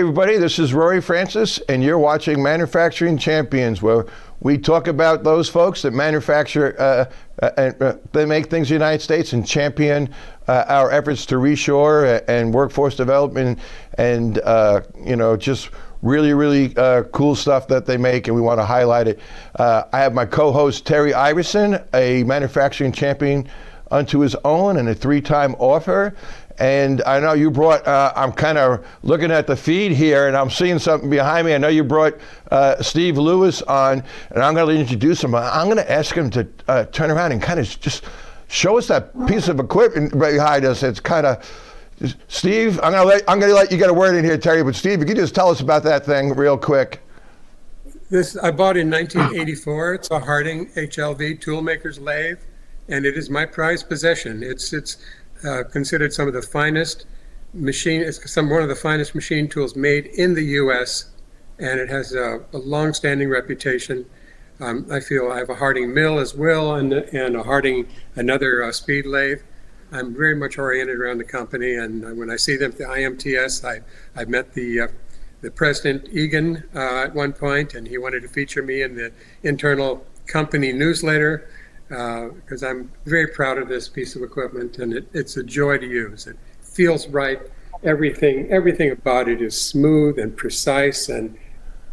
everybody. This is Rory Francis, and you're watching Manufacturing Champions, where we talk about those folks that manufacture they make things in the United States and champion our efforts to reshore and workforce development and just really cool stuff that they make, and we want to highlight it. I have my co-host Terry Iverson, a manufacturing champion unto his own and a 3-time author. And I know you brought, I'm kind of looking at the feed here and I'm seeing something behind me. I know you brought Steve Lewis on, and I'm going to introduce him. I'm going to ask him to turn around and kind of just show us that piece of equipment behind us. It's kind of, Steve, I'm going to let you get a word in here, Terry, but Steve, you can just tell us about that thing real quick. This I bought in 1984. It's a Harding HLV toolmaker's lathe, and it is my prized possession. It's considered one of the finest machine tools made in the U.S., and it has a long-standing reputation. I feel I have a Harding mill as well, and a Harding another speed lathe. I'm very much oriented around the company, and when I see them at the IMTS, I've met the president Egan at one point, and he wanted to feature me in the internal company newsletter. Because I'm very proud of this piece of equipment, and it's a joy to use. It feels right. Everything about it is smooth and precise and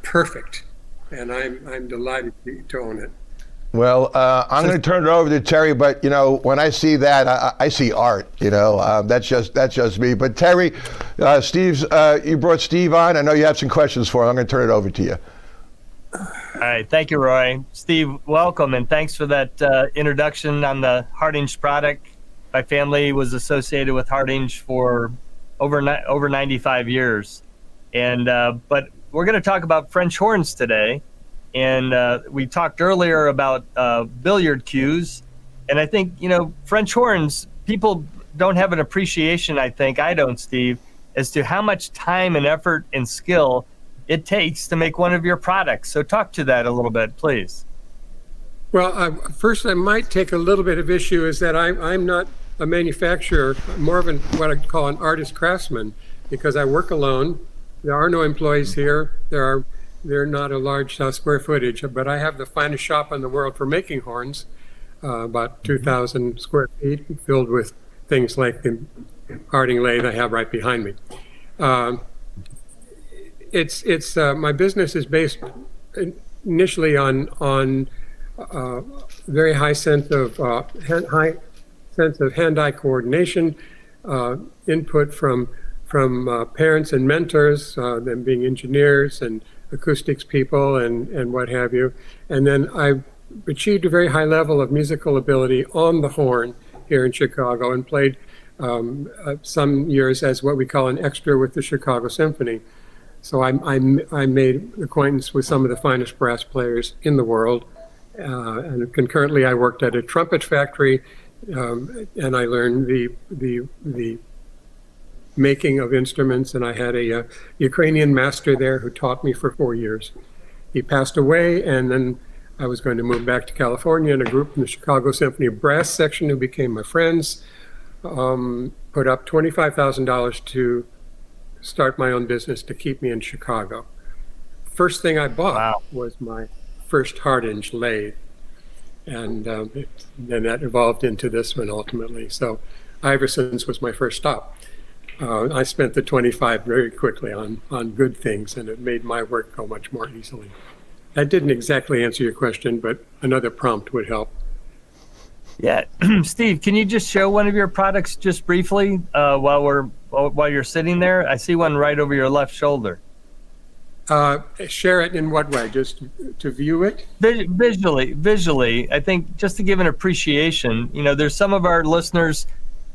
perfect, and I'm delighted to own it. Well, I'm going to turn it over to Terry, but when I see that, I see art. That's just me. But Terry, you brought Steve on. I know you have some questions for him. I'm going to turn it over to you. All right, thank you, Roy. Steve, welcome, and thanks for that introduction on the Hardinge product. My family was associated with Hardinge for over 95 years, and but we're going to talk about French horns today. And we talked earlier about billiard cues, and I think French horns. People don't have an appreciation. I don't, Steve, as to how much time and effort and skill it takes to make one of your products. So talk to that a little bit, please. Well, first I might take a little bit of issue is that I'm not a manufacturer, more of what I call an artist craftsman, because I work alone. There are no employees here. They're not a large square footage, but I have the finest shop in the world for making horns, about 2,000 square feet, filled with things like the Harding lathe I have right behind me. It's my business is based initially on very high sense of hand-eye coordination, input from parents and mentors, them being engineers and acoustics people and what have you, and then I achieved a very high level of musical ability on the horn here in Chicago and played some years as what we call an extra with the Chicago Symphony. So I made acquaintance with some of the finest brass players in the world, and concurrently I worked at a trumpet factory, and I learned the making of instruments. And I had a Ukrainian master there who taught me for 4 years. He passed away, and then I was going to move back to California, and a group from the Chicago Symphony brass section who became my friends put up $25,000 to start my own business to keep me in Chicago. First thing I bought was my first Hardinge lathe, and then that evolved into this one ultimately. So Iverson's was my first stop. I spent the 25 very quickly on good things, and it made my work go much more easily. That didn't exactly answer your question, but another prompt would help. Yeah, Steve, can you just show one of your products just briefly while you're sitting there? I see one right over your left shoulder. Share it in what way? Just to view it? Visually. I think just to give an appreciation. There's some of our listeners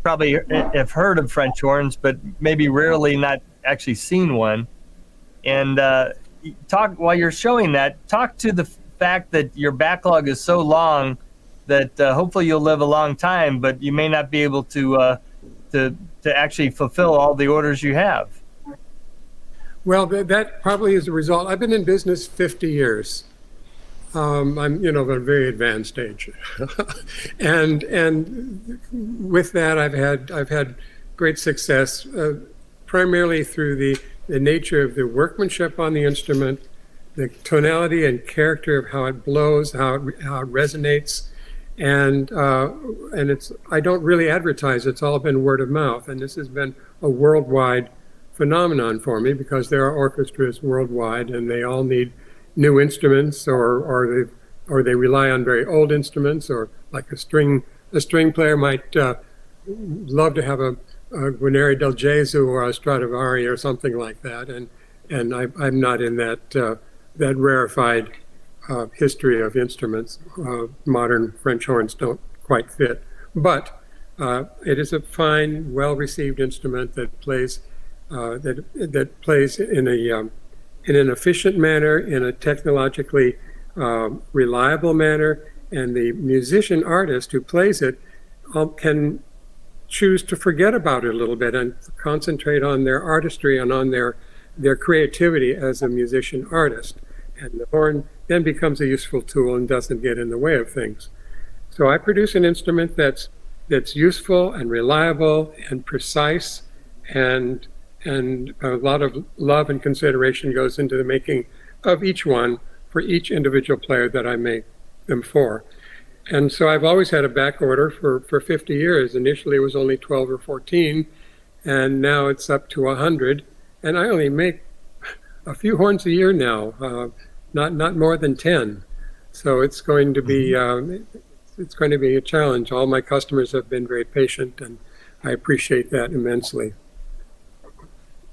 probably have heard of French horns, but maybe rarely not actually seen one. And while you're showing that, talk to the fact that your backlog is so long that hopefully you'll live a long time, but you may not be able to actually fulfill all the orders you have. Well, that probably is a result. I've been in business 50 years. I'm, of a very advanced age, and with that, I've had great success primarily through the nature of the workmanship on the instrument, the tonality and character of how it blows, how it resonates, and I don't really advertise. It's all been word of mouth, and this has been a worldwide phenomenon for me because there are orchestras worldwide, and they all need new instruments, or they rely on very old instruments, or like a string player might love to have a Guarneri del Gesù or a Stradivari or something like that, and I'm not in that rarefied history of instruments. Modern French horns don't quite fit, but it is a fine, well-received instrument that plays that plays in an efficient manner, in a technologically reliable manner, and the musician artist who plays it can choose to forget about it a little bit and concentrate on their artistry and on their creativity as a musician artist. And the horn then becomes a useful tool and doesn't get in the way of things. So I produce an instrument that's useful and reliable and precise, and a lot of love and consideration goes into the making of each one for each individual player that I make them for. And so I've always had a back order for 50 years. Initially it was only 12 or 14, and now it's up to 100. And I only make a few horns a year now, not more than 10. So it's going to be a challenge. All my customers have been very patient, and I appreciate that immensely.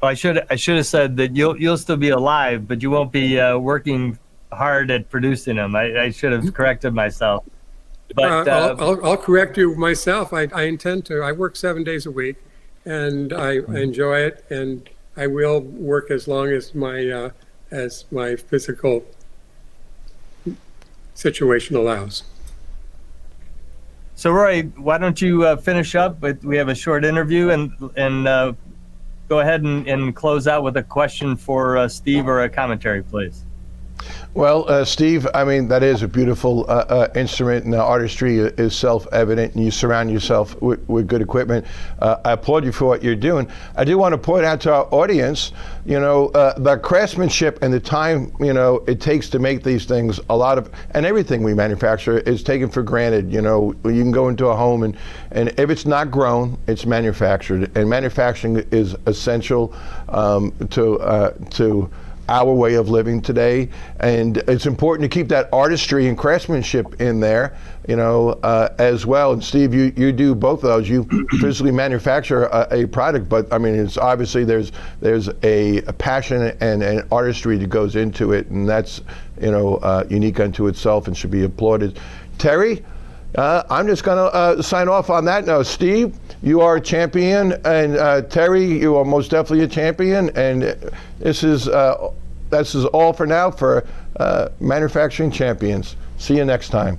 Well, I should have said that you'll still be alive, but you won't be working hard at producing them. I should have corrected myself. But I'll correct you myself. I intend to. I work 7 days a week, and I enjoy it, and I will work as long as my physical situation allows. So, Rory, why don't you finish up? We have a short interview, and go ahead and close out with a question for Steve or a commentary, please. Well, Steve, I mean, that is a beautiful instrument, and the artistry is self-evident, and you surround yourself with good equipment. I applaud you for what you're doing. I do want to point out to our audience, the craftsmanship and the time, it takes to make these things, and everything we manufacture is taken for granted. You can go into a home, and if it's not grown, it's manufactured, and manufacturing is essential to our way of living today, and it's important to keep that artistry and craftsmanship in there, as well. And Steve, you do both of those. You physically manufacture a product, but I mean, it's obviously there's a passion and an artistry that goes into it, and that's unique unto itself and should be applauded. Terry, I'm just going to sign off on that note. Steve, you are a champion, and Terry, you are most definitely a champion. And this is all for now for Manufacturing Champions. See you next time.